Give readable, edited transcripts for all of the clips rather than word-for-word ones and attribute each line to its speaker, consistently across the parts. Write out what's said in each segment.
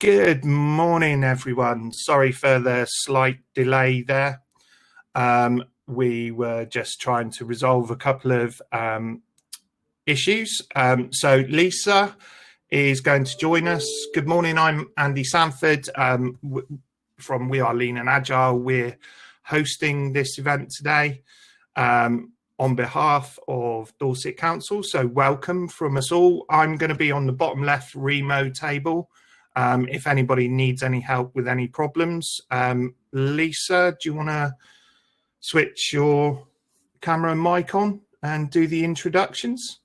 Speaker 1: Good morning, everyone. Sorry for the slight delay there. We were just trying to resolve a couple of issues. So Lisa is going to join us. Good morning, I'm Andy Sanford from We Are Lean and Agile. We're hosting this event today on behalf of Dorset Council. So welcome from us all. I'm going to be on the bottom left Remo table. If anybody needs any help with any problems. Lisa, do you want to switch your camera and mic on and do the introductions?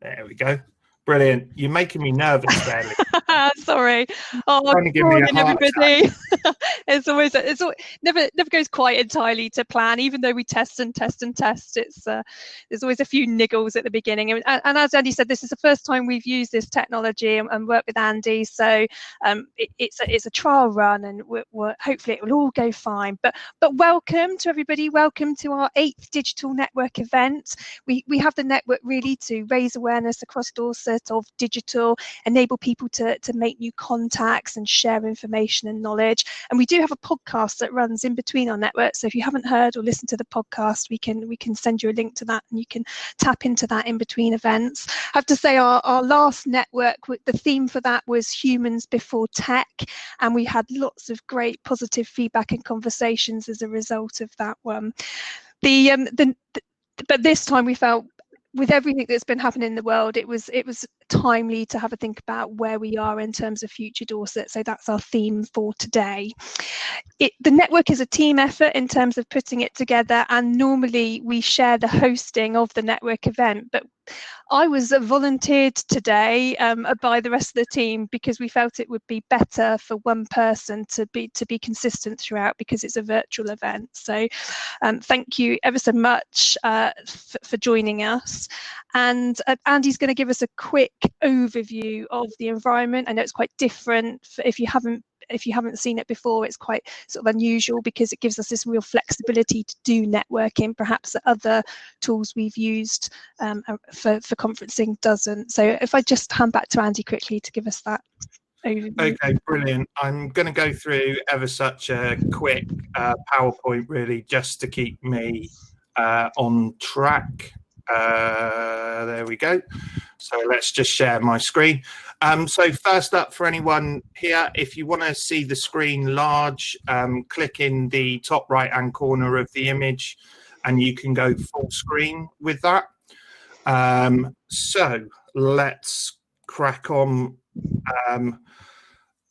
Speaker 1: There we go. Brilliant. You're making me nervous there, Lisa.
Speaker 2: Sorry. Oh, good morning, everybody. It's never goes quite entirely to plan, even though we test and test and test. There's always a few niggles at the beginning, and as Andy said, this is the first time we've used this technology and worked with Andy, so it's a trial run, and hopefully it will all go fine. But welcome to everybody. Welcome to our 8th digital network event. We have the network really to raise awareness across Dorset of digital, enable people to make new contacts and share information and knowledge. And we do have a podcast that runs in between our networks, so if you haven't heard or listened to the podcast, we can send you a link to that, and you can tap into that in between events. I have to say our last network, the theme for that was humans before tech, and we had lots of great positive feedback and conversations as a result of that one. But this time we felt, with everything that's been happening in the world, it was timely to have a think about where we are in terms of future Dorset. So that's our theme for today. The network is a team effort in terms of putting it together, and normally we share the hosting of the network event, but I was volunteered today by the rest of the team because we felt it would be better for one person to be consistent throughout, because it's a virtual event. So thank you ever so much for joining us. And Andy's going to give us a quick overview of the environment. I know it's quite different if you haven't seen it before. It's quite sort of unusual because it gives us this real flexibility to do networking, perhaps that other tools we've used for conferencing doesn't. So if I just hand back to Andy quickly to give us that overview.
Speaker 1: Okay, brilliant. I'm going to go through ever such a quick PowerPoint, really, just to keep me on track. There we go. So let's just share my screen. So first up, for anyone here, if you want to see the screen large, click in the top right hand corner of the image and you can go full screen with that. So let's crack on.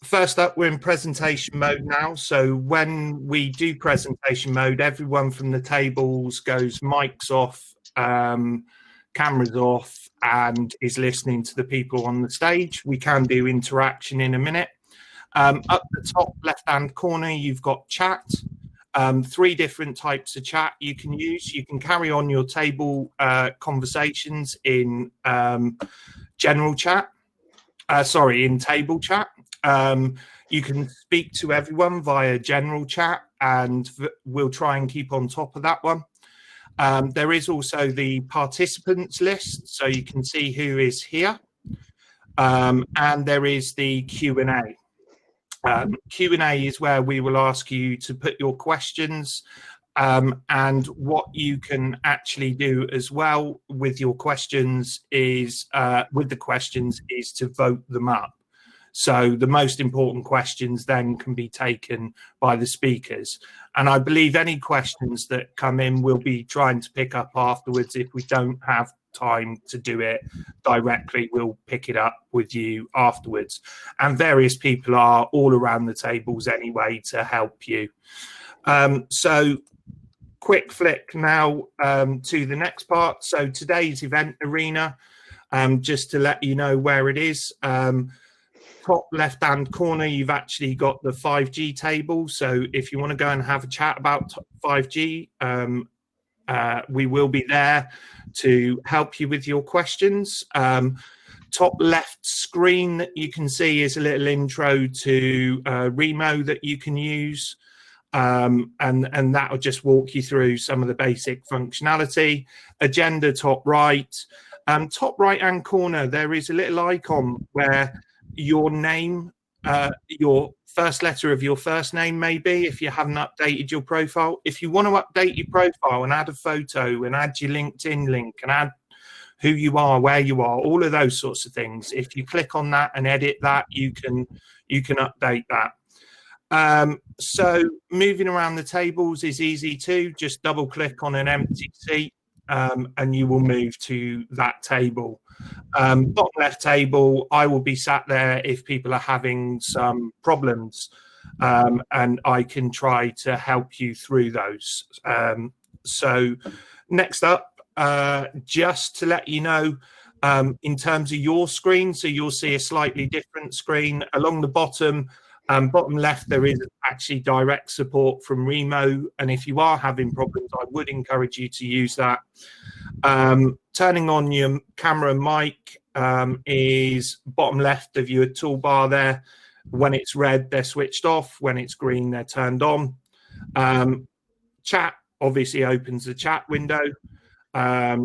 Speaker 1: First up, we're in presentation mode now. So when we do presentation mode, everyone from the tables goes mics off, cameras off, and is listening to the people on the stage. We can do interaction in a minute. Up the top left-hand corner, you've got chat. 3 different types of chat you can use. You can carry on your table conversations in general chat. In table chat. You can speak to everyone via general chat, and we'll try and keep on top of that one. There is also the participants list, so you can see who is here. And there is the Q&A. Q&A is where we will ask you to put your questions, and what you can actually do as well with your questions is, to vote them up. So the most important questions then can be taken by the speakers. And I believe any questions that come in, we'll be trying to pick up afterwards. If we don't have time to do it directly, we'll pick it up with you afterwards. And various people are all around the tables anyway to help you. So quick flick now to the next part. So today's event arena, just to let you know where it is. Top left hand corner, you've actually got the 5G table. So if you want to go and have a chat about 5G, we will be there to help you with your questions. Top left screen that you can see is a little intro to Remo that you can use. And that will just walk you through some of the basic functionality. Agenda top right. Top right hand corner, there is a little icon where your name, your first letter of your first name, maybe, if you haven't updated your profile. If you want to update your profile and add a photo and add your LinkedIn link and add who you are, where you are, all of those sorts of things, if you click on that and edit that, you can update that. So moving around the tables is easy too. Just double click on an empty seat and you will move to that table. Bottom left table, I will be sat there if people are having some problems, and I can try to help you through those. So next up, just to let you know, in terms of your screen, so you'll see a slightly different screen along the bottom. Bottom left, there is actually direct support from Remo, and if you are having problems, I would encourage you to use that. Turning on your camera and mic is bottom left of your toolbar there. When it's red, they're switched off. When it's green, they're turned on. Chat obviously opens the chat window.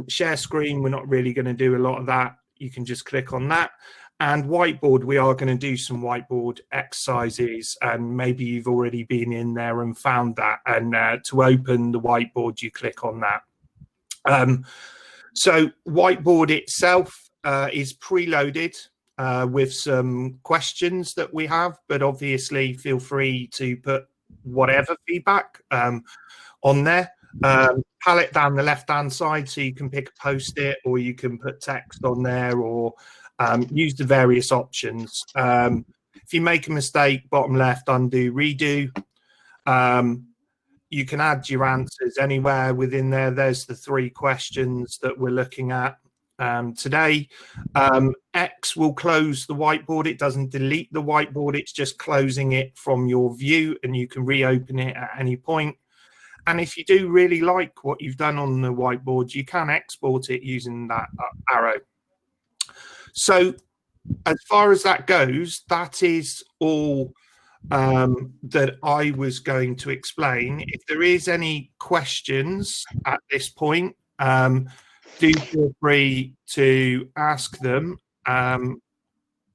Speaker 1: Share screen, we're not really going to do a lot of that. You can just click on that. And whiteboard, we are going to do some whiteboard exercises, and maybe you've already been in there and found that. And to open the whiteboard, you click on that. So whiteboard itself is preloaded with some questions that we have, but obviously feel free to put whatever feedback on there. Palette down the left-hand side, so you can pick a post-it, or you can put text on there, or use the various options. If you make a mistake, bottom left, undo, redo. You can add your answers anywhere within there. There's the 3 questions that we're looking at today. X will close the whiteboard. It doesn't delete the whiteboard. It's just closing it from your view, and you can reopen it at any point. And if you do really like what you've done on the whiteboard, you can export it using that arrow. So as far as that goes, that is all that I was going to explain. If there is any questions at this point, do feel free to ask them.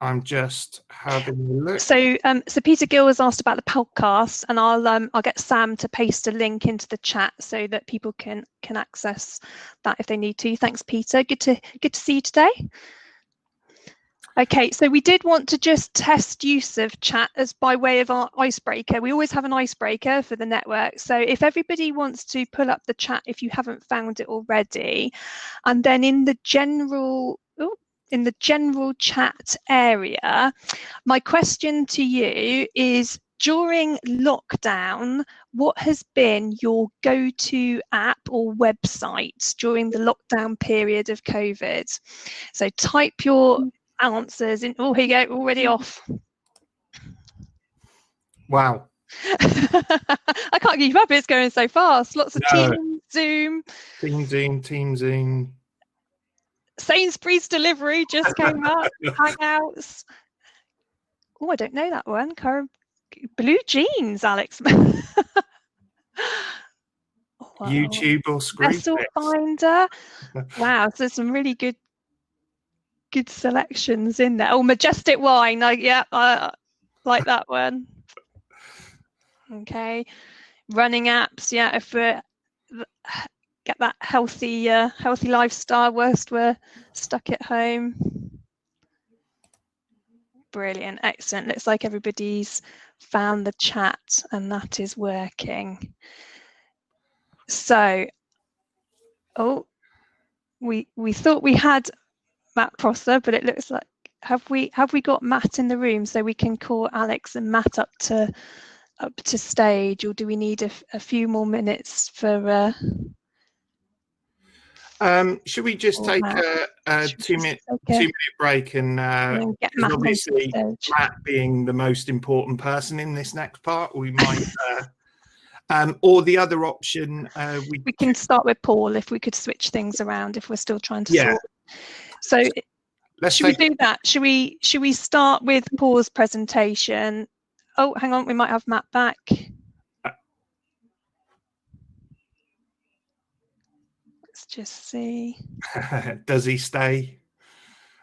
Speaker 1: I'm just having a look.
Speaker 2: So Peter Gill has asked about the podcast, and I'll get Sam to paste a link into the chat so that people can access that if they need to. Thanks, Peter. Good to see you today. Okay, so we did want to just test use of chat as by way of our icebreaker. We always have an icebreaker for the network. So if everybody wants to pull up the chat if you haven't found it already, and then in the general chat area, my question to you is, during lockdown, what has been your go-to app or website during the lockdown period of COVID? So type your answers in. Oh, here you go, already off.
Speaker 1: Wow.
Speaker 2: I can't keep up, it's going so fast. Lots of Teams, Zoom.
Speaker 1: Team Zoom.
Speaker 2: Sainsbury's delivery just came up. Hangouts. Oh, I don't know that one. Blue jeans, Alex. Oh, wow.
Speaker 1: YouTube or Screen
Speaker 2: Vessel Finder. Wow, so there's some really good selections in there. Oh, Majestic Wine. I like that one. Okay, running apps. Yeah, if we get that healthy lifestyle whilst we're stuck at home. Brilliant, excellent. Looks like everybody's found the chat and that is working. So, we thought we had Matt Prosser, but it looks like have we got Matt in the room so we can call Alex and Matt up to stage, or do we need a few more minutes for?
Speaker 1: Should we just take a 2 minute break and
Speaker 2: get Matt
Speaker 1: obviously Matt being the most important person in this next part, we might or the other option we can start with Paul if we could switch things around if we're still trying to sort. So should we do that? Should we start with Paul's presentation? Oh, hang on, we might have Matt back. Let's
Speaker 2: Let's just see.
Speaker 1: Does he stay?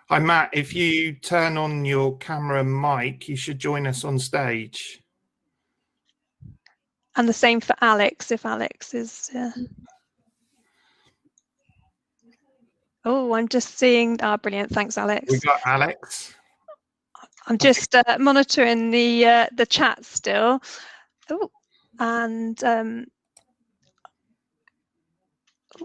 Speaker 1: Hi, Matt. If you turn on your camera and mic, you should join us on stage.
Speaker 2: And the same for Alex, if Alex is... Oh, I'm just seeing... Ah, brilliant. Thanks, Alex.
Speaker 1: We got Alex.
Speaker 2: I'm just monitoring the chat still. Oh, and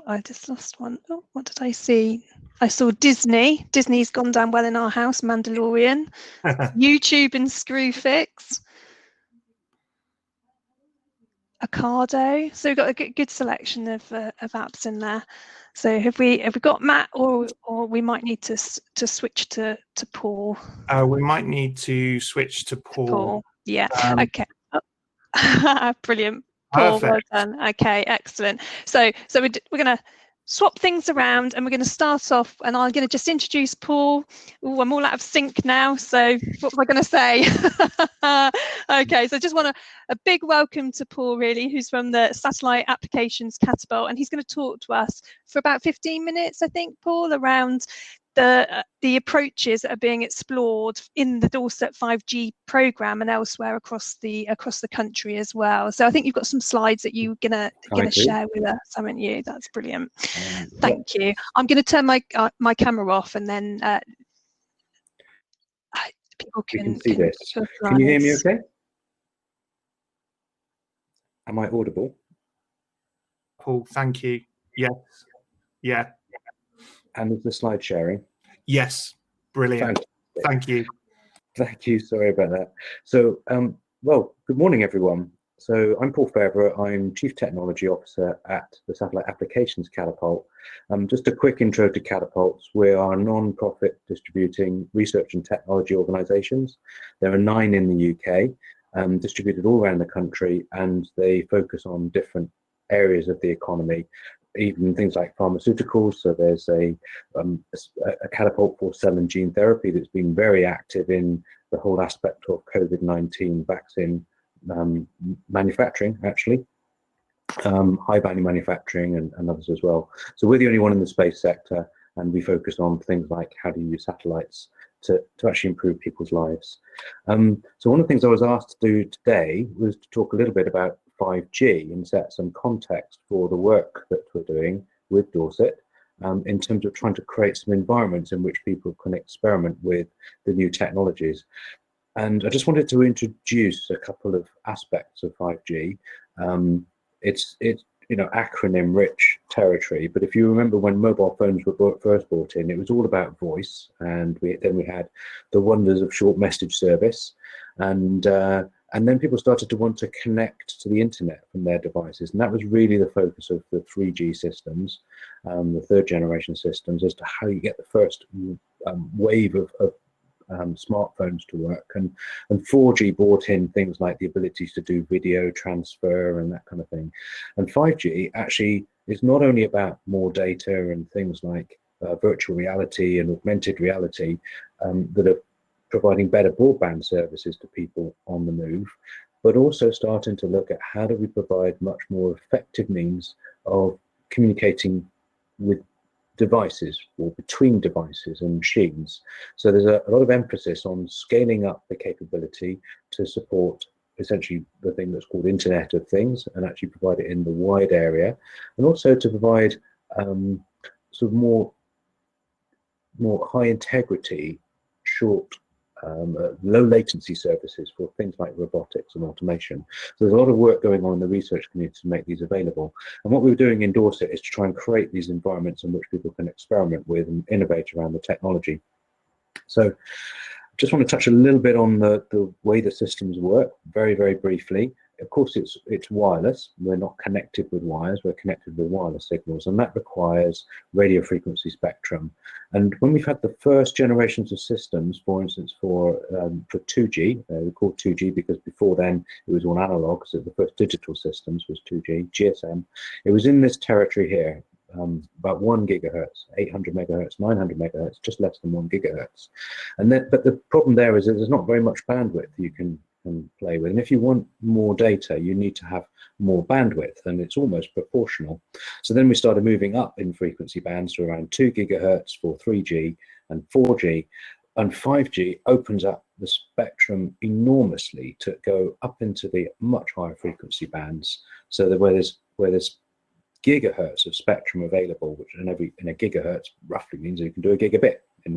Speaker 2: I just lost one. Oh, what did I see? I saw Disney. Disney's gone down well in our house. Mandalorian, YouTube and Screwfix, Ocado. So we've got a good selection of apps in there. So have we got Matt, or we might need to switch to Paul?
Speaker 1: We might need to switch to Paul.
Speaker 2: Yeah. Okay. Oh. Brilliant. Paul, well done. Okay, excellent. So we're going to swap things around, and we're going to start off, and I'm going to just introduce Paul. Oh, I'm all out of sync now, so what was I going to say? Okay, so just want a big welcome to Paul, really, who's from the Satellite Applications Catapult, and he's going to talk to us for about 15 minutes, I think, Paul, around the approaches that are being explored in the Dorset 5G program and elsewhere across the country as well. So I think you've got some slides that you're gonna share with us, haven't you? That's brilliant. Thank you. I'm going to turn my camera off, and then people can
Speaker 3: see this. Can you hear me okay? Am I audible?
Speaker 1: Paul, thank you. Yes. Yeah.
Speaker 3: And is the slide sharing?
Speaker 1: Yes. Brilliant. Thank you.
Speaker 3: Thank you. Sorry about that. So, well, good morning, everyone. So I'm Paul Febvre. I'm Chief Technology Officer at the Satellite Applications Catapult. Just a quick intro to Catapults. We are non-profit distributing research and technology organisations. There are 9 in the UK, distributed all around the country, and they focus on different areas of the economy, even things like pharmaceuticals. So there's a catapult for cell and gene therapy that's been very active in the whole aspect of COVID-19 vaccine manufacturing, actually, high value manufacturing and others as well. So we're the only one in the space sector, and we focus on things like how to use satellites to actually improve people's lives. So one of the things I was asked to do today was to talk a little bit about 5G and set some context for the work that we're doing with Dorset in terms of trying to create some environments in which people can experiment with the new technologies. And I just wanted to introduce a couple of aspects of 5G. It's acronym rich territory, but if you remember when mobile phones were first brought in, it was all about voice, and then we had the wonders of short message service, and then people started to want to connect to the internet from their devices, and that was really the focus of the 3G systems, the third generation systems, as to how you get the first wave of smartphones to work, and 4G brought in things like the ability to do video transfer and that kind of thing. And 5G actually is not only about more data and things like virtual reality and augmented reality that are providing better broadband services to people on the move, but also starting to look at how do we provide much more effective means of communicating with devices or between devices and machines. So there's a lot of emphasis on scaling up the capability to support essentially the thing that's called Internet of Things, and actually provide it in the wide area, and also to provide sort of more high integrity, short, low latency services for things like robotics and automation. So there's a lot of work going on in the research community to make these available. And what we were doing in Dorset is to try and create these environments in which people can experiment with and innovate around the technology. So just want to touch a little bit on the way the systems work, very, very briefly. Of course, it's wireless. We're not connected with wires. We're connected with wireless signals, and that requires radio frequency spectrum. And when we've had the first generations of systems, for instance, for 2G, they're called 2G because before then it was all analog. So the first digital systems was 2G, GSM. It was in this territory here, about 1 gigahertz, 800 megahertz, 900 megahertz, just less than 1 gigahertz. And then, but the problem there is that there's not very much bandwidth you can can play with. And if you want more data, you need to have more bandwidth, and it's almost proportional. So then we started moving up in frequency bands to around 2 gigahertz for 3G and 4G, and 5G opens up the spectrum enormously to go up into the much higher frequency bands, so that where there's gigahertz of spectrum available, which in a gigahertz roughly means you can do a gigabit in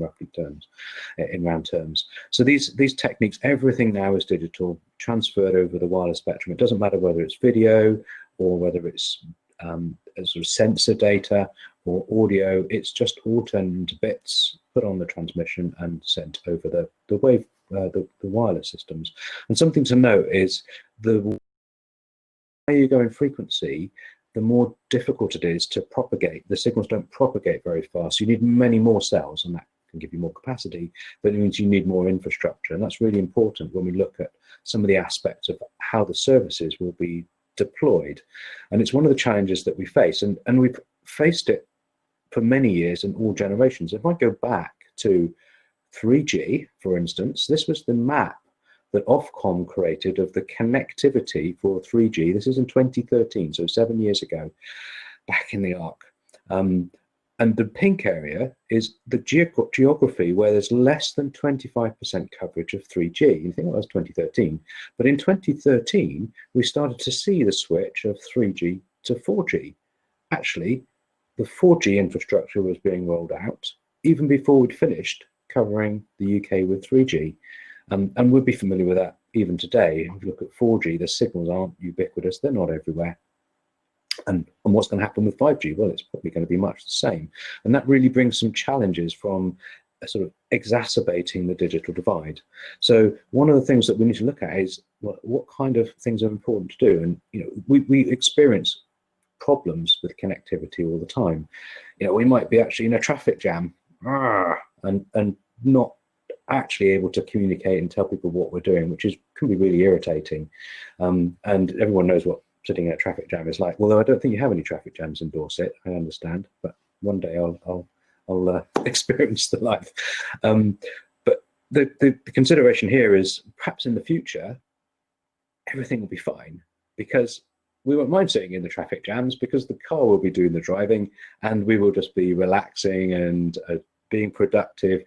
Speaker 3: round terms. So these techniques, everything now is digital, transferred over the wireless spectrum. It doesn't matter whether it's video or whether it's sort of sensor data or audio. It's just all turned into bits, put on the transmission and sent over the wireless systems. And something to note is the higher you go in frequency, the more difficult it is to propagate. The signals don't propagate very fast. You need many more cells, and that can give you more capacity, but it means you need more infrastructure. And that's really important when we look at some of the aspects of how the services will be deployed. And it's one of the challenges that we face, and we've faced it for many years in all generations. If I go back to 3G, for instance, this was the map that Ofcom created of the connectivity for 3G. This is in 2013, so 7 years ago, back in the arc. And the pink area is the geography where there's less than 25% coverage of 3G. You think that was 2013, but in 2013, we started to see the switch of 3G to 4G. Actually, the 4G infrastructure was being rolled out even before we'd finished covering the UK with 3G. And we'll be familiar with that even today. If you look at 4G, the signals aren't ubiquitous, they're not everywhere. And what's going to happen with 5G? Well, it's probably going to be much the same. And that really brings some challenges from sort of exacerbating the digital divide. So one of the things that we need to look at is what kind of things are important to do. And we experience problems with connectivity all the time. We might be actually in a traffic jam and not actually able to communicate and tell people what we're doing, which can be really irritating. And everyone knows what sitting in a traffic jam is like. Although I don't think you have any traffic jams in Dorset, I understand, but one day I'll experience the life. But the consideration here is perhaps in the future everything will be fine, because we won't mind sitting in the traffic jams because the car will be doing the driving and we will just be relaxing and being productive.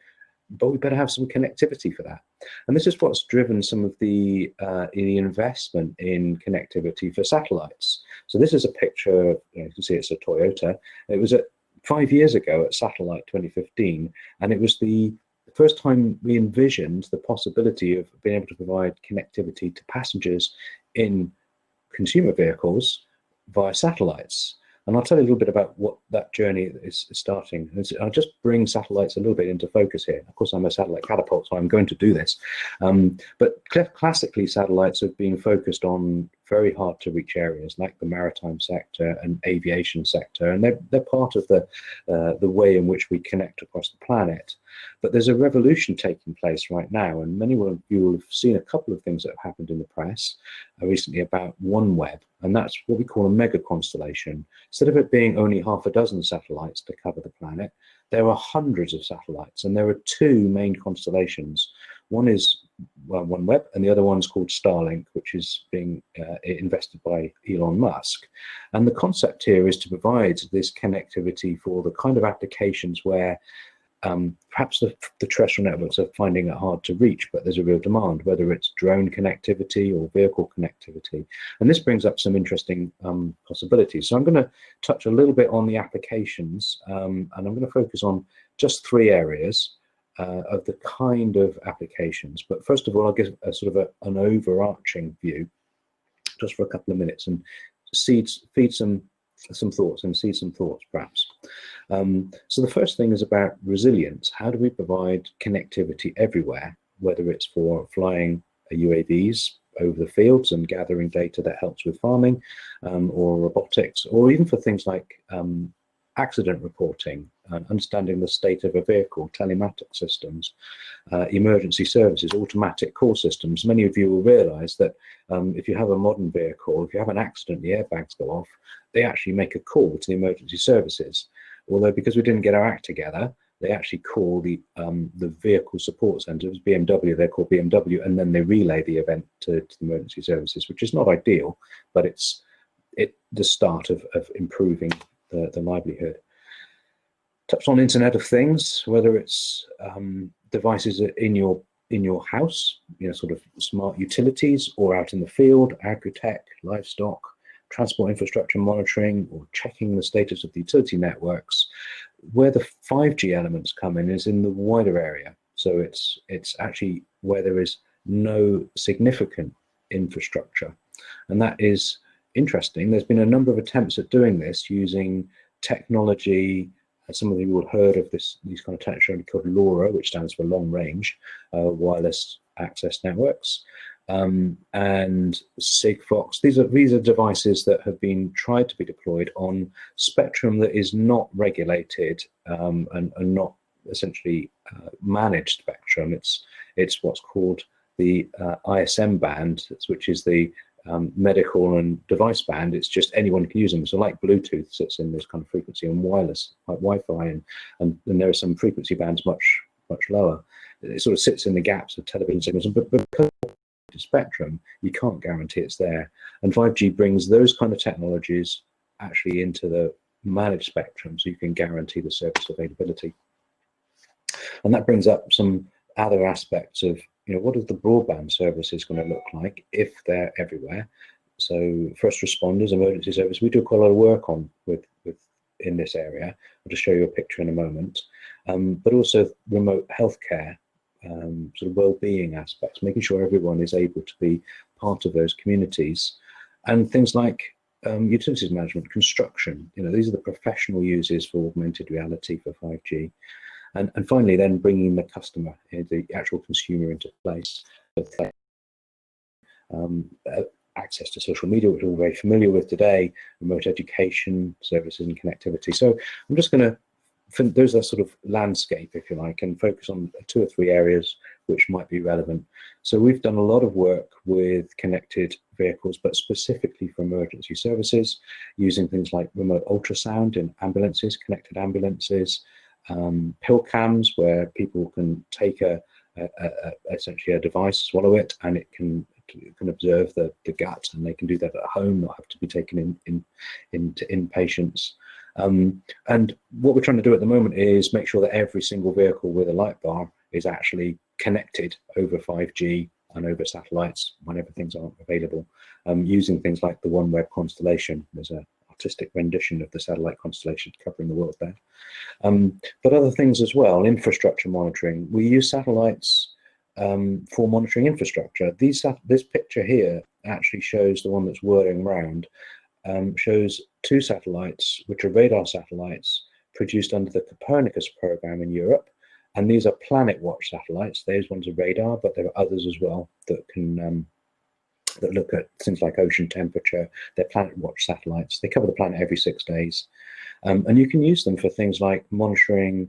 Speaker 3: But we better have some connectivity for that. And this is what's driven some of the investment in connectivity for satellites. So this is a picture, you can see it's a Toyota. It was 5 years ago at Satellite 2015, and it was the first time we envisioned the possibility of being able to provide connectivity to passengers in consumer vehicles via satellites. And I'll tell you a little bit about what that journey is starting. I'll just bring satellites a little bit into focus here. Of course, I'm a satellite catapult, so I'm going to do this. But classically, satellites have been focused on very hard to reach areas like the maritime sector and aviation sector, and they're part of the way in which we connect across the planet. But there's a revolution taking place right now, and many of you will have seen a couple of things that have happened in the press recently about OneWeb, and that's what we call a mega constellation. Instead of it being only half a dozen satellites to cover the planet, there are hundreds of satellites, and there are two main constellations. One is OneWeb, and the other one's called Starlink, which is being invested by Elon Musk. And the concept here is to provide this connectivity for the kind of applications where perhaps the terrestrial networks are finding it hard to reach, but there's a real demand, whether it's drone connectivity or vehicle connectivity. And this brings up some interesting possibilities. So I'm going to touch a little bit on the applications, and I'm going to focus on just three areas of the kind of applications. But first of all, I'll give a sort of an overarching view just for a couple of minutes and feed some thoughts and seed some thoughts perhaps. So the first thing is about resilience. How do we provide connectivity everywhere, whether it's for flying UAVs over the fields and gathering data that helps with farming, or robotics, or even for things like accident reporting, understanding the state of a vehicle, telematic systems, emergency services, automatic call systems. Many of you will realize that if you have a modern vehicle, if you have an accident, the airbags go off, they actually make a call to the emergency services. Although because we didn't get our act together, they actually call the vehicle support centres, BMW, they're called BMW, and then they relay the event to the emergency services, which is not ideal, but it's the start of improving the livelihood. Touched on Internet of Things, whether it's devices in your house, sort of smart utilities, or out in the field, agri-tech, livestock, transport infrastructure monitoring, or checking the status of the utility networks. Where the 5G elements come in is in the wider area. So it's actually where there is no significant infrastructure. And that is interesting. There's been a number of attempts at doing this using technology. Some of you will have heard of these kind of technology called LoRa, which stands for Long Range Wireless Access Networks, and Sigfox. These are devices that have been tried to be deployed on spectrum that is not regulated and not essentially managed spectrum. It's what's called the ISM band, which is the medical and device band. It's just anyone can use them. So like Bluetooth sits in this kind of frequency, and wireless like Wi-Fi, and there are some frequency bands much lower. It sort of sits in the gaps of television signals, but because of spectrum, you can't guarantee it's there. And 5G brings those kind of technologies actually into the managed spectrum, so you can guarantee the service availability. And that brings up some other aspects of what is the broadband services going to look like if they're everywhere? So first responders, emergency service, we do quite a lot of work on in this area. I'll just show you a picture in a moment. But also remote healthcare, sort of well-being aspects, making sure everyone is able to be part of those communities, and things like utilities management, construction. These are the professional uses for augmented reality for 5G. And finally, then bringing the customer, the actual consumer, into place. Access to social media, which we're all very familiar with today, remote education, services and connectivity. So I'm just going to, those are sort of landscape, if you like, and focus on 2 or 3 areas which might be relevant. So we've done a lot of work with connected vehicles, but specifically for emergency services, using things like remote ultrasound in ambulances, connected ambulances, pill cams, where people can take essentially a device, swallow it, and it can observe the gut, and they can do that at home, not have to be taken into inpatients. And what we're trying to do at the moment is make sure that every single vehicle with a light bar is actually connected over 5G and over satellites whenever things aren't available, using things like the OneWeb constellation. There's a artistic rendition of the satellite constellation covering the world there. But other things as well, infrastructure monitoring. We use satellites for monitoring infrastructure. This picture here actually shows the one that's whirling around, shows 2 satellites, which are radar satellites produced under the Copernicus program in Europe. And these are Planet Watch satellites. Those ones are radar, but there are others as well that can that look at things like ocean temperature. They're Planet Watch satellites. They cover the planet every 6 days. And you can use them for things like monitoring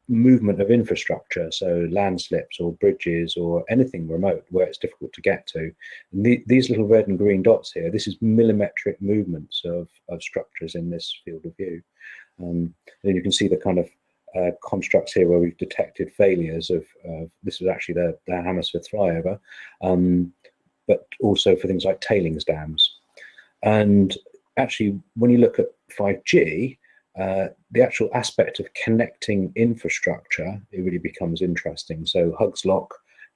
Speaker 3: movement of infrastructure, so landslips or bridges or anything remote where it's difficult to get to. And these little red and green dots here, this is millimetric movements of structures in this field of view. And you can see the kind of constructs here where we've detected failures of this was actually the Hammersmith flyover, but also for things like tailings dams. And actually, when you look at 5G, the actual aspect of connecting infrastructure, it really becomes interesting. So Hugslock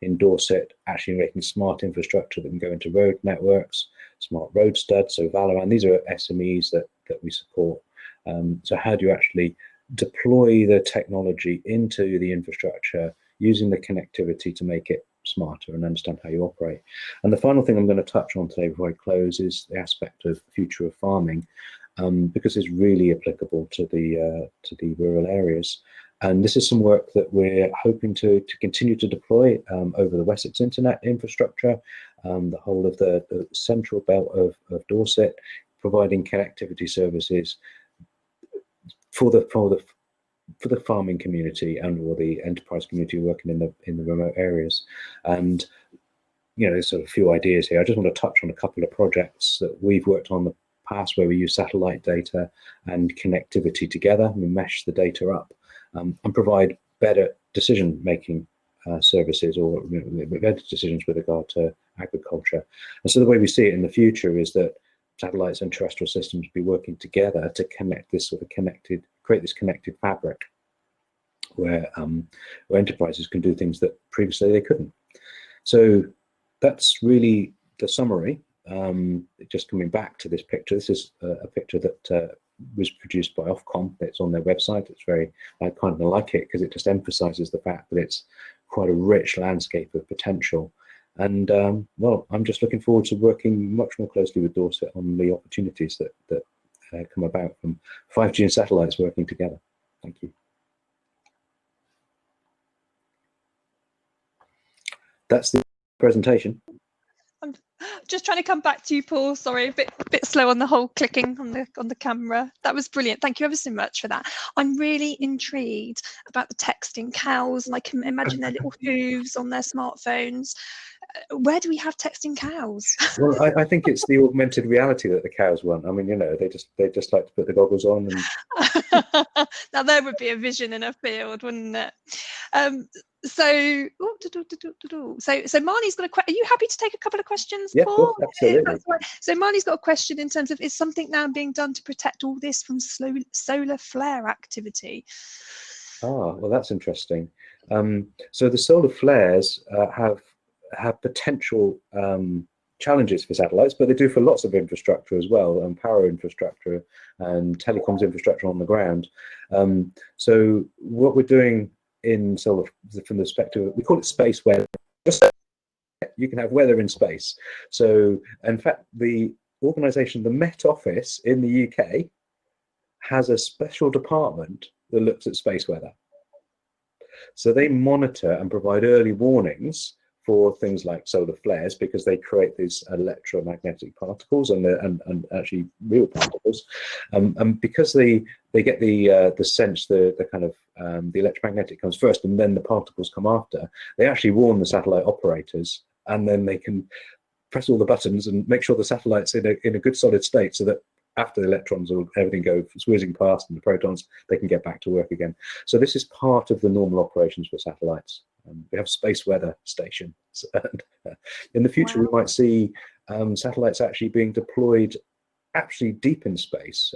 Speaker 3: in Dorset actually making smart infrastructure that can go into road networks, smart road studs, so Valoran. These are SMEs that we support. So how do you actually deploy the technology into the infrastructure using the connectivity to make it smarter and understand how you operate? And the final thing I'm going to touch on today before I close is the aspect of the future of farming, because it's really applicable to the rural areas. And this is some work that we're hoping to continue to deploy over the Wessex Internet infrastructure, the whole of the central belt of Dorset, providing connectivity services for the farming community and or the enterprise community working in the remote areas. And there's sort of a few ideas here. I just want to touch on a couple of projects that we've worked on in the past where we use satellite data and connectivity together. We mesh the data up and provide better decision-making services, or better decisions with regard to agriculture. And so the way we see it in the future is that satellites and terrestrial systems will be working together to connect this sort of create this connected fabric where enterprises can do things that previously they couldn't. So that's really the summary. Just coming back to this picture, this is a picture that was produced by Ofcom. It's on their website. It's very, I kind of like it because it just emphasizes the fact that it's quite a rich landscape of potential. And well, I'm just looking forward to working much more closely with Dorset on the opportunities that come about from 5G and satellites working together. Thank you. That's the presentation.
Speaker 2: I'm just trying to come back to you, Paul. Sorry, a bit slow on the whole clicking on the camera. That was brilliant. Thank you ever so much for that. I'm really intrigued about the texting cows, and I can imagine their little hooves on their smartphones. Where do we have texting cows?
Speaker 3: Well, I think it's the augmented reality that the cows want. I mean, you know, they just like to put the goggles on. And
Speaker 2: now there would be a vision in a field, wouldn't it? So Marnie's got a question. Are you happy to take a couple of questions,
Speaker 3: yeah,
Speaker 2: Paul?
Speaker 3: Course, absolutely.
Speaker 2: Right. So Marnie's got a question in terms of, is something now being done to protect all this from solar flare activity?
Speaker 3: Ah, well, that's interesting. So the solar flares have potential challenges for satellites, but they do for lots of infrastructure as well, and power infrastructure and telecoms infrastructure on the ground. So what we're doing in solar, from the perspective, we call it space weather. You can have weather in space. So in fact, the organisation, the Met Office in the UK, has a special department that looks at space weather. So they monitor and provide early warnings for things like solar flares, because they create these electromagnetic particles and actually real particles, and because they get the sense, the kind of the electromagnetic comes first and then the particles come after. They actually warn the satellite operators, and then they can press all the buttons and make sure the satellite's in a good solid state, so that after the electrons or everything go whizzing past and the protons, they can get back to work again. So this is part of the normal operations for satellites. We have space weather stations. In the future, wow, we might see satellites actually being deployed actually deep in space.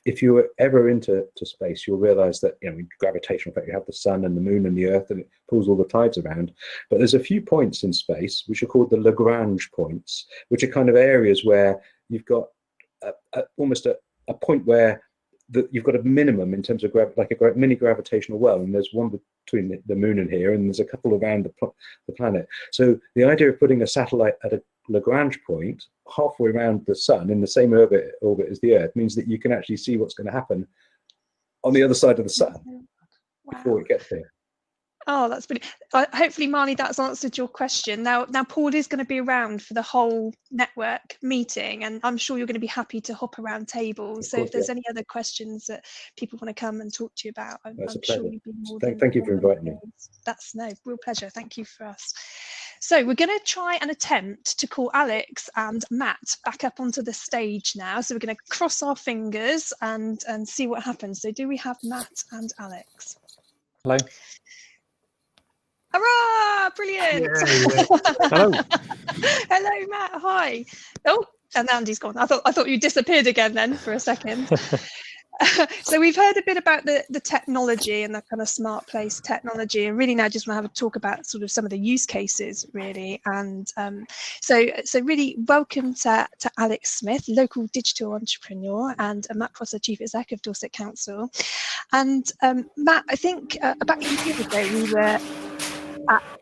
Speaker 3: If you're ever into space, you'll realize that, you know, gravitational effect, you have the sun and the moon and the earth, and it pulls all the tides around. But there's a few points in space which are called the Lagrange points, which are kind of areas where you've got almost a point where you've got a minimum in terms of like a mini gravitational well, and there's one between the moon and here, and there's a couple around the planet. So the idea of putting a satellite at a Lagrange point halfway around the sun in the same orbit as the Earth means that you can actually see what's going to happen on the other side of the sun before it gets here.
Speaker 2: Oh, that's brilliant. Hopefully, Marnie, that's answered your question. Now Paul is going to be around for the whole network meeting, and I'm sure you're going to be happy to hop around tables. So if there's any other questions that people want to come and talk to you about, I'm sure you'd be more than
Speaker 3: Thank you for inviting me.
Speaker 2: That's no real pleasure. Thank you for us. So we're going to try and attempt to call Alex and Matt back up onto the stage now. So we're going to cross our fingers and see what happens. So do we have Matt and Alex?
Speaker 4: Hello.
Speaker 2: Hurrah! Brilliant.
Speaker 1: Yeah.
Speaker 4: Hello.
Speaker 2: Hello, Matt. Hi. Oh, and Andy's gone. I thought you disappeared again then for a second. So we've heard a bit about the technology and that kind of smart place technology, and really now just want to have a talk about sort of some of the use cases, really. And so really welcome to Alex Smith, local digital entrepreneur, and Matt Prosser, Chief Executive of Dorset Council. And Matt, I think about a year ago we were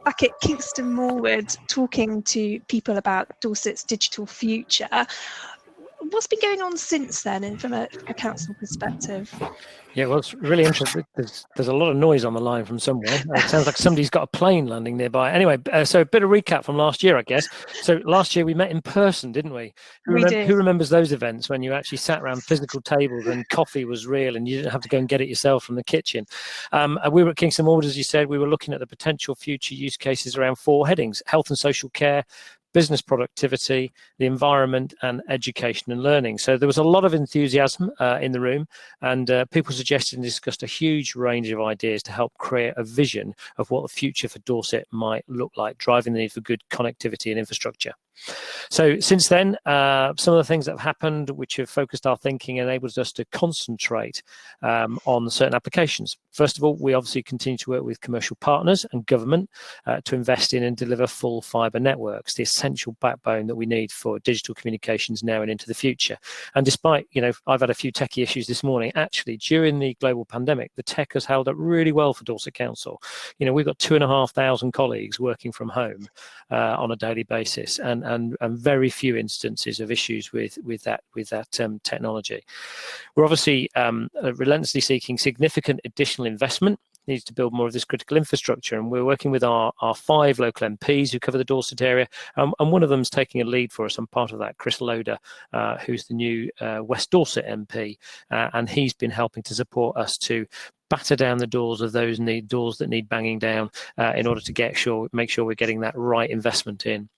Speaker 2: back at Kingston Moorwood talking to people about Dorset's digital future. What's been going on since then, and from a council perspective?
Speaker 4: Yeah, well, it's really interesting. There's a lot of noise on the line from somewhere. It sounds like somebody's got a plane landing nearby. Anyway, so a bit of recap from last year, I guess. So last year we met in person, didn't we? Who remembers those events when you actually sat around physical tables and coffee was real and you didn't have to go and get it yourself from the kitchen? We were at Kingston Moorwood, as you said. We were looking at the potential future use cases around 4 headings: health and social care, business productivity, the environment, and education and learning. So there was a lot of enthusiasm in the room, and people suggested and discussed a huge range of ideas to help create a vision of what the future for Dorset might look like, driving the need for good connectivity and infrastructure. So since then, some of the things that have happened, which have focused our thinking, enables us to concentrate on certain applications. First of all, we obviously continue to work with commercial partners and government to invest in and deliver full fibre networks, the essential backbone that we need for digital communications now and into the future. And despite, I've had a few techie issues this morning, actually, during the global pandemic, the tech has held up really well for Dorset Council. We've got 2,500 colleagues working from home on a daily basis, and very few instances of issues with that technology. We're obviously relentlessly seeking significant additional investment. Needs to build more of this critical infrastructure, and we're working with our 5 local MPs who cover the Dorset area, and one of them is taking a lead for us. I'm part of that, Chris Loader, who's the new West Dorset MP, and he's been helping to support us to batter down the doors of those doors that need banging down in order to make sure we're getting that right investment in.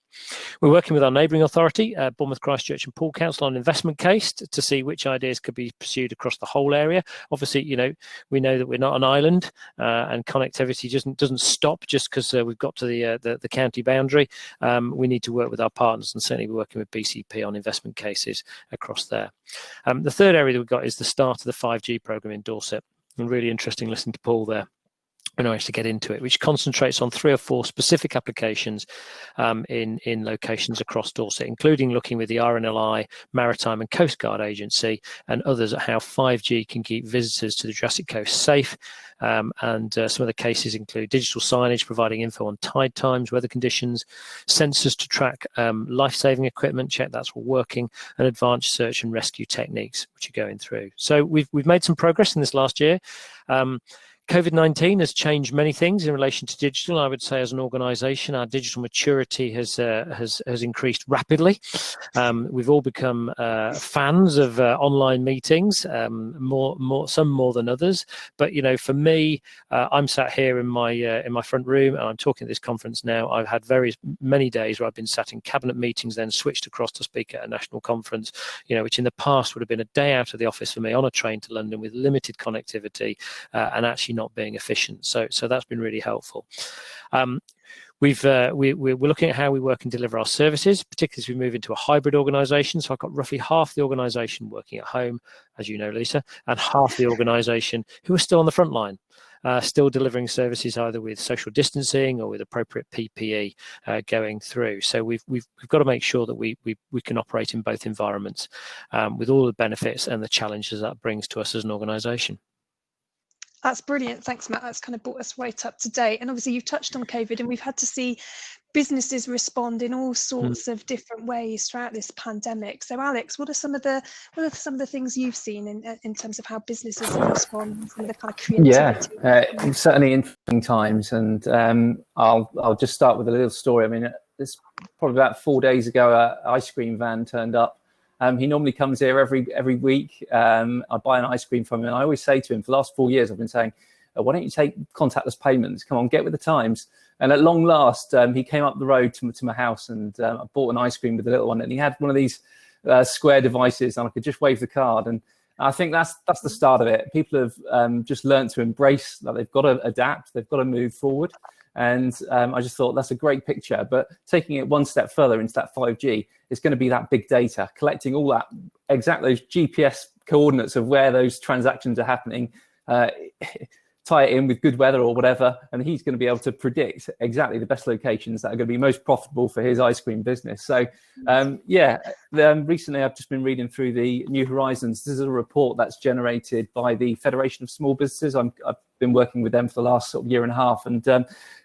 Speaker 4: We're working with our neighbouring authority, Bournemouth, Christchurch and Poole Council, on an investment case to see which ideas could be pursued across the whole area. Obviously, we know that we're not an island, and connectivity doesn't stop just because we've got to the county boundary. We need to work with our partners, and certainly we're working with BCP on investment cases across there. The third area that we've got is the start of the 5G programme in Dorset. And really interesting listening to Paul there. I managed to get into it, which concentrates on 3 or 4 specific applications in locations across Dorset, including looking with the RNLI, Maritime and Coast Guard Agency and others at how 5G can keep visitors to the Jurassic Coast safe. And some of the cases include digital signage providing info on tide times, weather conditions, sensors to track life-saving equipment, check that's all working, and advanced search and rescue techniques, which are going through. So we've made some progress in this last year. COVID-19 has changed many things in relation to digital. I would say, as an organisation, our digital maturity has increased rapidly. We've all become fans of online meetings, some more than others. But for me, I'm sat here in my front room, and I'm talking at this conference now. I've had many days where I've been sat in cabinet meetings, then switched across to speak at a national conference. Which in the past would have been a day out of the office for me on a train to London with limited connectivity and actually not being efficient. So that's been really helpful. We're looking at how we work and deliver our services, particularly as we move into a hybrid organisation. So I've got roughly half the organisation working at home, as you know, Lisa, and half the organisation who are still on the front line, still delivering services either with social distancing or with appropriate PPE going through. So we've got to make sure that we can operate in both environments with all the benefits and the challenges that brings to us as an organisation.
Speaker 2: That's brilliant. Thanks, Matt. That's kind of brought us right up to date. And obviously you've touched on COVID, and we've had to see businesses respond in all sorts of different ways throughout this pandemic. So Alex, what are some of the things you've seen in terms of how businesses have responded and the kind of creativity?
Speaker 5: Yeah, certainly interesting times. And I'll just start with a little story. I mean, it's probably about 4 days ago, an ice cream van turned up. He normally comes here every week. I buy an ice cream from him, and I always say to him, for the last 4 years, I've been saying, why don't you take contactless payments? Come on, get with the times. And at long last, he came up the road to my house, and I bought an ice cream with the little one, and he had one of these square devices, and I could just wave the card. And I think that's the start of it. People have just learned to embrace that they've got to adapt, they've got to move forward. And I just thought that's a great picture. But taking it one step further into that 5G, it's going to be that big data, collecting all that, those GPS coordinates of where those transactions are happening, tie it in with good weather or whatever, and he's going to be able to predict exactly the best locations that are going to be most profitable for his ice cream business. So, recently I've just been reading through the New Horizons. This is a report that's generated by the Federation of Small Businesses. I've been working with them for the last sort of year and a half, and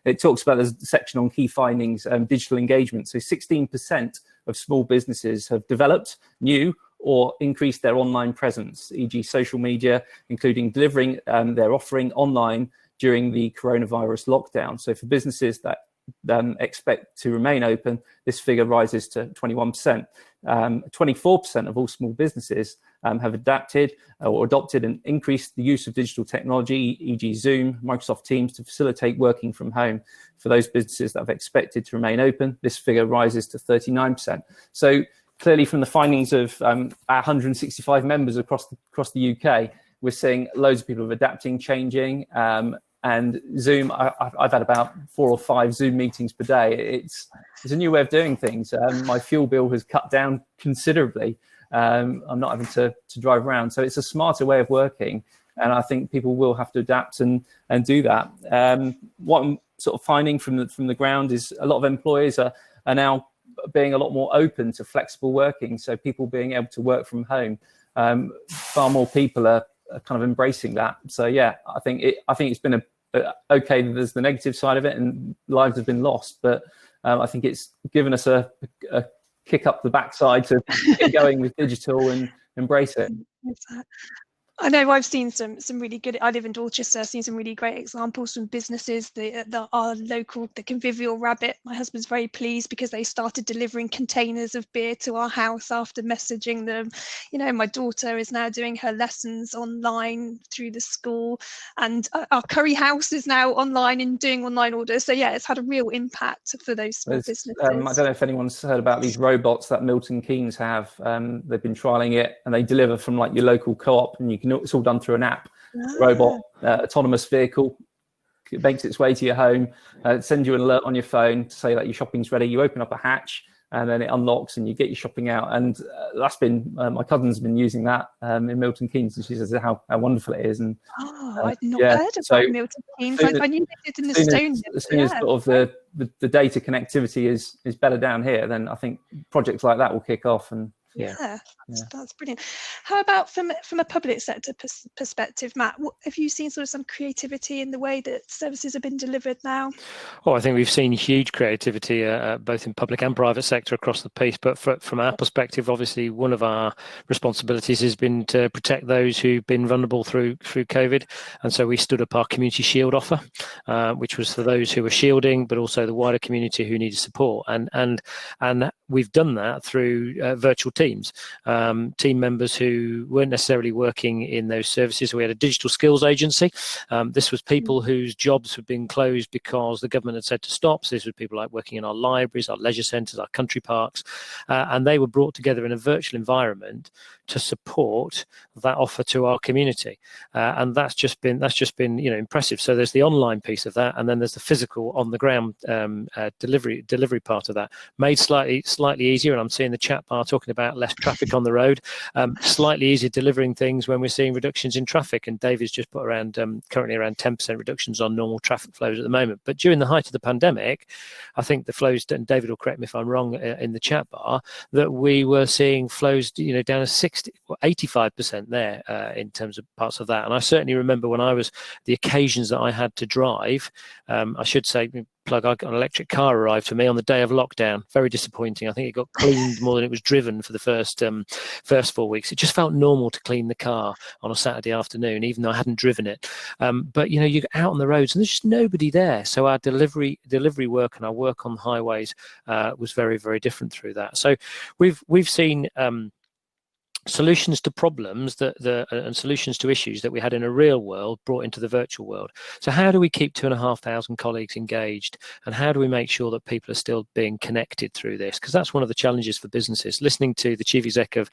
Speaker 5: it talks about the section on key findings, digital engagement. So 16% of small businesses have developed new or increase their online presence, e.g. social media, including delivering their offering online during the coronavirus lockdown. So for businesses that expect to remain open, this figure rises to 21%. 24% of all small businesses have adapted or adopted and increased the use of digital technology, e.g. Zoom, Microsoft Teams, to facilitate working from home. For those businesses that have expected to remain open, this figure rises to 39%. So clearly from the findings of our 165 members across the UK, we're seeing loads of people adapting, changing, and Zoom, I've had about 4 or 5 Zoom meetings per day. It's a new way of doing things. My fuel bill has cut down considerably. I'm not having to drive around. So it's a smarter way of working. And I think people will have to adapt and do that. What I'm sort of finding from the ground is a lot of employers are now being a lot more open to flexible working. So people being able to work from home. Far more people are kind of embracing that. So yeah, I think it's been okay. There's the negative side of it, and lives have been lost. But I think it's given us a kick up the backside to get going with digital and embrace it.
Speaker 2: I know I've seen some really good. I live in Dorset. I've seen some really great examples from businesses. Our local, the Convivial Rabbit. My husband's very pleased because they started delivering containers of beer to our house after messaging them. You know, my daughter is now doing her lessons online through the school, and our curry house is now online and doing online orders. So yeah, it's had a real impact for those small businesses.
Speaker 5: I don't know if anyone's heard about these robots that Milton Keynes have. They've been trialing it, and they deliver from like your local co-op, and it's all done through an app. Robot, autonomous vehicle, it makes its way to your home, sends you an alert on your phone to say that your shopping's ready. You open up a hatch, and then it unlocks, and you get your shopping out. And that's been my cousin's been using that in Milton Keynes, and she says how wonderful it is. And
Speaker 2: I'd not heard about Milton Keynes. I knew they did in Estonia.
Speaker 5: As soon as sort of the data connectivity is better down here, then I think projects like that will kick off. And
Speaker 2: that's brilliant. How about from a public sector perspective, Matt? Have you seen sort of some creativity in the way that services have been delivered now?
Speaker 4: Oh, I think we've seen huge creativity both in public and private sector across the piece. But from our perspective, obviously, one of our responsibilities has been to protect those who've been vulnerable through COVID. And so we stood up our Community Shield offer, which was for those who were shielding, but also the wider community who needed support. And we've done that through virtual teams, team members who weren't necessarily working in those services. We had a digital skills agency. This was people whose jobs had been closed because the government had said to stop. So this was people like working in our libraries, our leisure centres, our country parks, and they were brought together in a virtual environment to support that offer to our community, and that's just been impressive. So there's the online piece of that, and then there's the physical on the ground delivery part of that, made slightly easier. And I'm seeing the chat bar talking about less traffic on the road, slightly easier delivering things when we're seeing reductions in traffic. And David's just put currently around 10% reductions on normal traffic flows at the moment. But during the height of the pandemic, I think the flows, and David will correct me if I'm wrong in the chat bar, that we were seeing flows down to 85% there in terms of parts of that. And I certainly remember when I was the occasions that I had to drive, I should say, an electric car arrived for me on the day of lockdown. Very disappointing. I think it got cleaned more than it was driven for the first 4 weeks. It just felt normal to clean the car on a Saturday afternoon, even though I hadn't driven it. But you get out on the roads and there's just nobody there. So our delivery work and our work on the highways was very, very different through that. So we've seen solutions to problems and solutions to issues that we had in a real world brought into the virtual world. So how do we keep 2,500 colleagues engaged, and how do we make sure that people are still being connected through this? Because that's one of the challenges for businesses. Listening to the chief exec of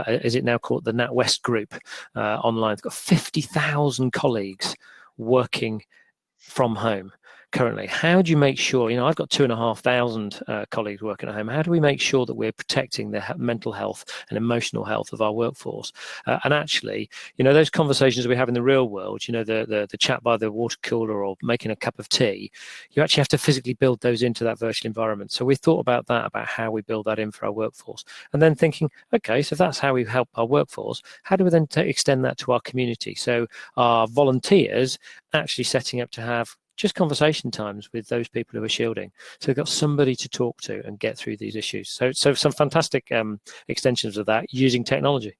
Speaker 4: is it now called the NatWest Group online, they've got 50,000 colleagues working from home currently. How do you make sure, I've got 2,500 colleagues working at home. How do we make sure that we're protecting the mental health and emotional health of our workforce? And actually, those conversations we have in the real world, the chat by the water cooler or making a cup of tea, you actually have to physically build those into that virtual environment. So we thought about that, about how we build that in for our workforce. And then thinking, okay, so if that's how we help our workforce, how do we then extend that to our community? So our volunteers actually setting up to have just conversation times with those people who are shielding. So they've got somebody to talk to and get through these issues. So some fantastic extensions of that using technology.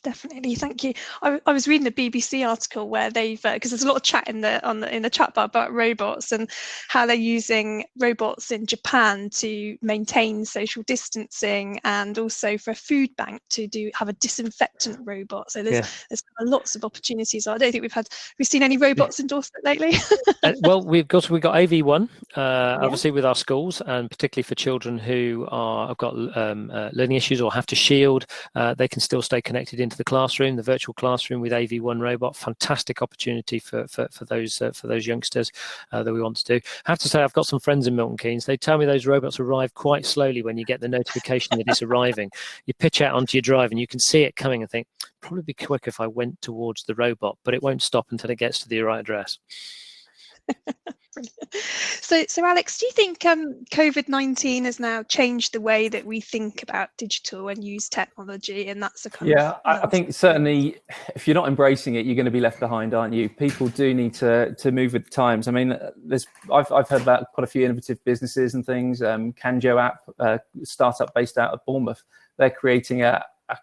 Speaker 2: Definitely, thank you. I was reading a BBC article where they've because there's a lot of chat in the chat bar about robots and how they're using robots in Japan to maintain social distancing, and also for a food bank to have a disinfectant robot. So there's lots of opportunities. I don't think we've seen any robots in Dorset lately.
Speaker 4: Well, we've got AV1 obviously with our schools, and particularly for children who have got learning issues or have to shield, they can still stay connected into the classroom, the virtual classroom with AV1 robot. Fantastic opportunity for those youngsters that we want to do. I have to say, I've got some friends in Milton Keynes. They tell me those robots arrive quite slowly when you get the notification that it's arriving. You pitch out onto your drive and you can see it coming and think, probably be quick if I went towards the robot, but it won't stop until it gets to the right address.
Speaker 2: So Alex, do you think COVID-19 has now changed the way that we think about digital and use technology? And that's a kind of
Speaker 5: I think certainly if you're not embracing it, you're going to be left behind, aren't you? People do need to move with the times. I mean, I've heard about quite a few innovative businesses and things. Canjo app, startup based out of Bournemouth, they're creating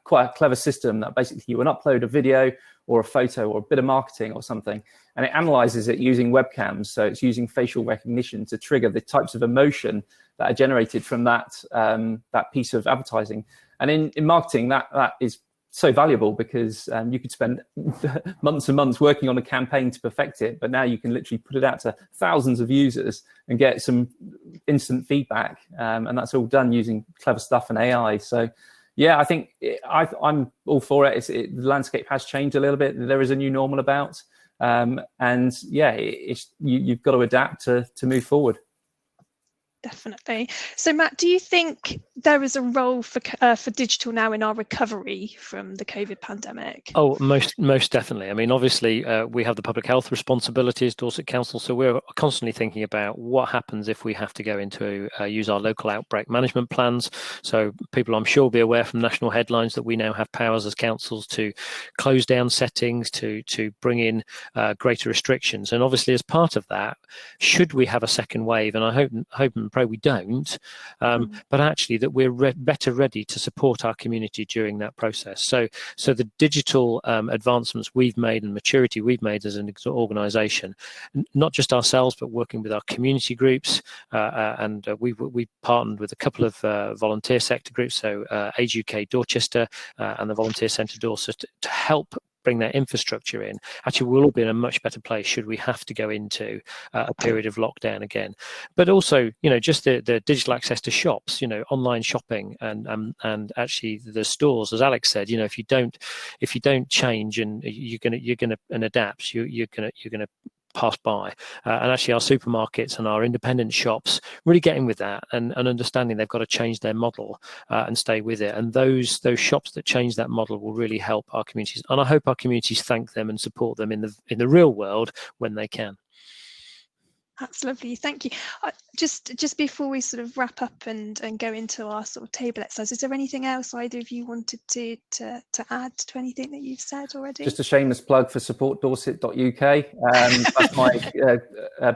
Speaker 5: quite a clever system that basically you can upload a video or a photo or a bit of marketing or something, and it analyzes it using webcams. So it's using facial recognition to trigger the types of emotion that are generated from that piece of advertising. And in marketing, that is so valuable, because you could spend months and months working on a campaign to perfect it, but now you can literally put it out to thousands of users and get some instant feedback, and that's all done using clever stuff and AI. So yeah, I think I'm all for it. The landscape has changed a little bit. There is a new normal about, and yeah, you've got to adapt to move forward.
Speaker 2: Definitely. So Matt, do you think there is a role for digital now in our recovery from the COVID pandemic?
Speaker 4: Oh, most definitely. I mean, obviously, we have the public health responsibilities, Dorset Council, so we're constantly thinking about what happens if we have to go into use our local outbreak management plans. So people, I'm sure, will be aware from national headlines that we now have powers as councils to close down settings, to bring in greater restrictions. And obviously, as part of that, should we have a second wave, and I hope and pray we don't, but actually that we're better ready to support our community during that process. So the digital advancements we've made and maturity we've made as an organisation, not just ourselves, but working with our community groups, and we partnered with a couple of volunteer sector groups, so Age UK Dorchester and the Volunteer Centre Dorset, to help bring that infrastructure in. Actually, we'll all be in a much better place should we have to go into a period of lockdown again. But also, just the digital access to shops, online shopping, and actually the stores, as Alex said, if you don't change and you're gonna adapt, you're gonna pass by, and actually our supermarkets and our independent shops really getting with that and understanding they've got to change their model and stay with it, and those shops that change that model will really help our communities, and I hope our communities thank them and support them in the real world when they can.
Speaker 2: That's lovely, thank you. Just before we sort of wrap up and go into our sort of table exercise, is there anything else either of you wanted to add to anything that you've said already?
Speaker 5: Just a shameless plug for supportdorset.uk. That's my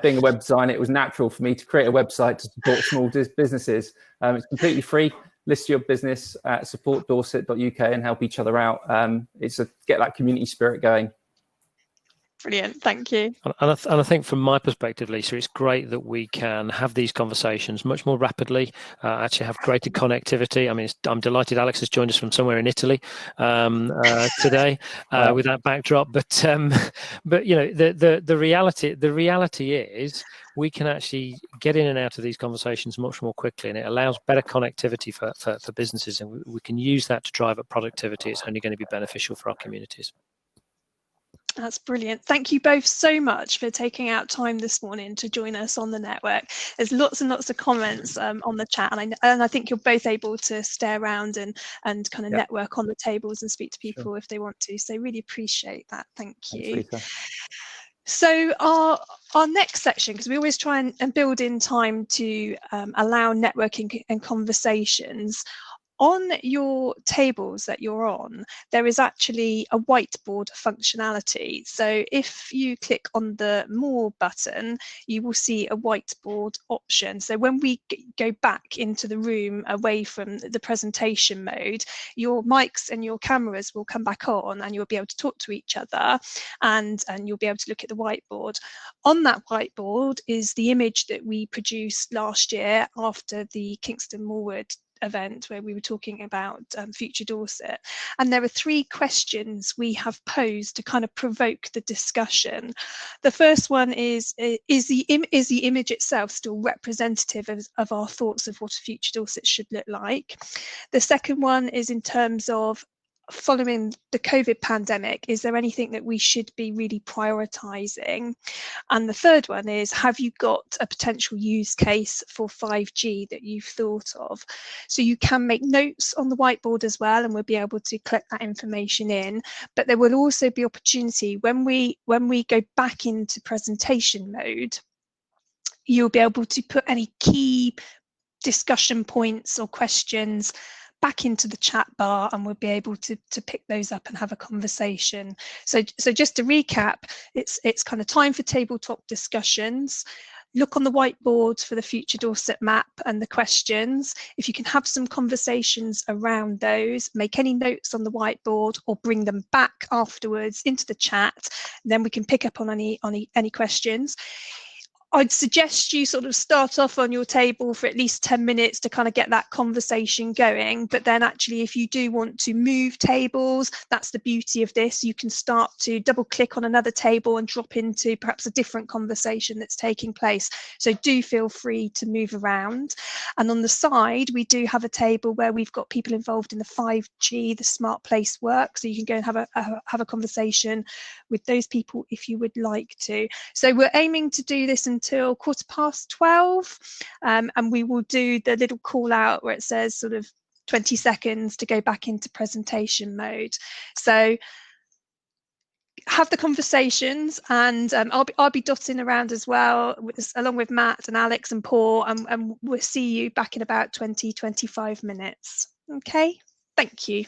Speaker 5: being a web designer, it was natural for me to create a website to support small businesses. It's completely free. List your business at supportdorset.uk and help each other out. It's get that community spirit going.
Speaker 2: Brilliant, thank you.
Speaker 4: And I think from my perspective, Lisa, it's great that we can have these conversations much more rapidly, actually have greater connectivity. I mean, I'm delighted Alex has joined us from somewhere in Italy today with that backdrop. But the reality is we can actually get in and out of these conversations much more quickly, and it allows better connectivity for businesses, and we can use that to drive up productivity. It's only going to be beneficial for our communities.
Speaker 2: That's brilliant. Thank you both so much for taking out time this morning to join us on the network. There's lots and lots of comments on the chat, and I think you're both able to stay around and kind of network on the tables and speak to people if they want to. So really appreciate that. Thank you.
Speaker 5: Thanks,
Speaker 2: so our next section, because we always try and build in time to allow networking and conversations, On your tables that you're on, there is actually a whiteboard functionality. So if you click on the More button, you will see a whiteboard option. So when we go back into the room away from the presentation mode, your mics and your cameras will come back on and you'll be able to talk to each other, and you'll be able to look at the whiteboard. On that whiteboard is the image that we produced last year after the Kingston Moorwood event, where we were talking about future Dorset, and there are 3 questions we have posed to kind of provoke the discussion. The first one is the image itself still representative of our thoughts of what a future Dorset should look like? The second one is in terms of, following the COVID pandemic, is there anything that we should be really prioritising? And the third one is, have you got a potential use case for 5G that you've thought of? So you can make notes on the whiteboard as well, and we'll be able to collect that information in. But there will also be opportunity when we go back into presentation mode, you'll be able to put any key discussion points or questions back into the chat bar, and we'll be able to pick those up and have a conversation. So just to recap, it's kind of time for tabletop discussions. Look on the whiteboard for the future Dorset map and the questions. If you can have some conversations around those, make any notes on the whiteboard or bring them back afterwards into the chat, then we can pick up on any questions. I'd suggest you sort of start off on your table for at least 10 minutes to kind of get that conversation going. But then actually, if you do want to move tables, that's the beauty of this. You can start to double click on another table and drop into perhaps a different conversation that's taking place. So do feel free to move around. And on the side, we do have a table where we've got people involved in the 5G, the smart place work. So you can go and have a conversation with those people if you would like to. So we're aiming to do this until 12:15, and we will do the little call out where it says sort of 20 seconds to go back into presentation mode. So have the conversations, and I'll be dotting around as well, along with Matt and Alex and Paul, and we'll see you back in about 20-25 minutes. Okay, thank you.